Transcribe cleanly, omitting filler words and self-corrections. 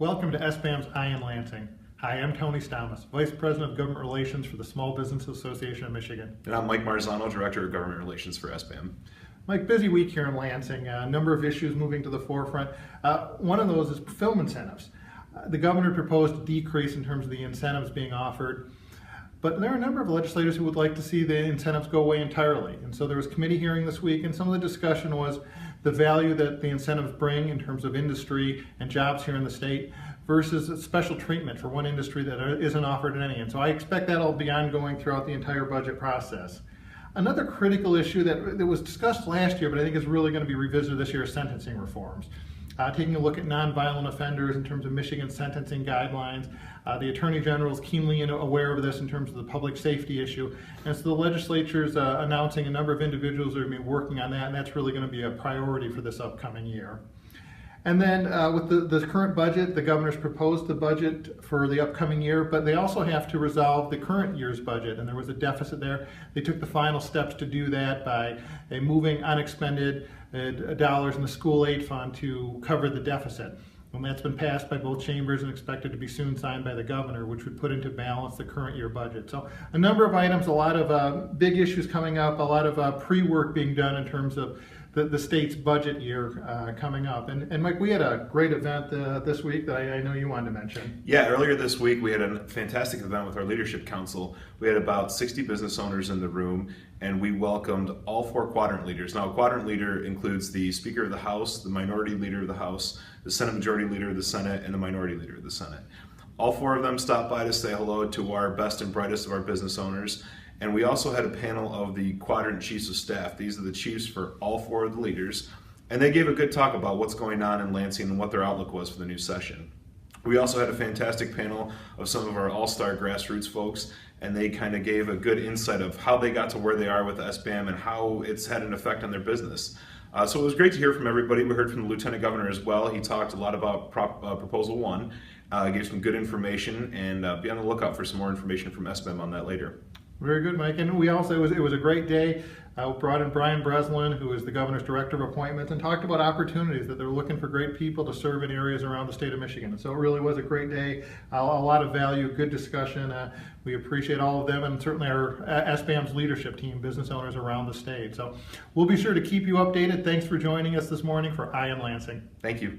Welcome to SBAM's Eye in Lansing. Hi, I'm Tony Stamas, Vice President of Government Relations for the Small Business Association of Michigan. And I'm Mike Marzano, Director of Government Relations for SBAM. Mike, busy week here in Lansing. A number of issues moving to the forefront. One of those is film incentives. The governor proposed a decrease in terms of the incentives being offered, but there are a number of legislators who would like to see the incentives go away entirely. And so there was a committee hearing this week, and some of the discussion was the value that the incentives bring in terms of industry and jobs here in the state versus a special treatment for one industry that isn't offered in any. And so I expect that'll be ongoing throughout the entire budget process. Another critical issue that was discussed last year, but I think is really going to be revisited this year, is sentencing reforms. Taking a look at nonviolent offenders in terms of Michigan sentencing guidelines. The Attorney General is keenly aware of this in terms of the public safety issue. And so the legislature is announcing a number of individuals that are going to be working on that, and that's really going to be a priority for this upcoming year. And then with the current budget, the governor's proposed the budget for the upcoming year, but they also have to resolve the current year's budget, and there was a deficit there. They took the final steps to do that by moving unexpended dollars in the school aid fund to cover the deficit. And that's been passed by both chambers and expected to be soon signed by the governor, which would put into balance the current year budget. So a number of items, a lot of big issues coming up, a lot of pre-work being done in terms of the state's budget year coming up. And Mike, we had a great event this week that I know you wanted to mention. Yeah, earlier this week we had a fantastic event with our Leadership Council. We had about 60 business owners in the room, and we welcomed all 4 quadrant leaders. Now, a quadrant leader includes the Speaker of the House, the Minority Leader of the House, the Senate Majority Leader of the Senate, and the Minority Leader of the Senate. All 4 of them stopped by to say hello to our best and brightest of our business owners. And we also had a panel of the quadrant chiefs of staff. These are the chiefs for all 4 of the leaders. And they gave a good talk about what's going on in Lansing and what their outlook was for the new session. We also had a fantastic panel of some of our all-star grassroots folks, and they kind of gave a good insight of how they got to where they are with SBAM and how it's had an effect on their business. So it was great to hear from everybody. We heard from the Lieutenant Governor as well. He talked a lot about Proposal 1, gave some good information, and be on the lookout for some more information from SBAM on that later. Very good, Mike. And we also, it was a great day. We brought in Brian Breslin, who is the governor's director of appointments, and talked about opportunities that they're looking for great people to serve in areas around the state of Michigan. And so it really was a great day, a lot of value, good discussion. We appreciate all of them, and certainly our SBAM's leadership team, business owners around the state. So we'll be sure to keep you updated. Thanks for joining us this morning for Eye in Lansing. Thank you.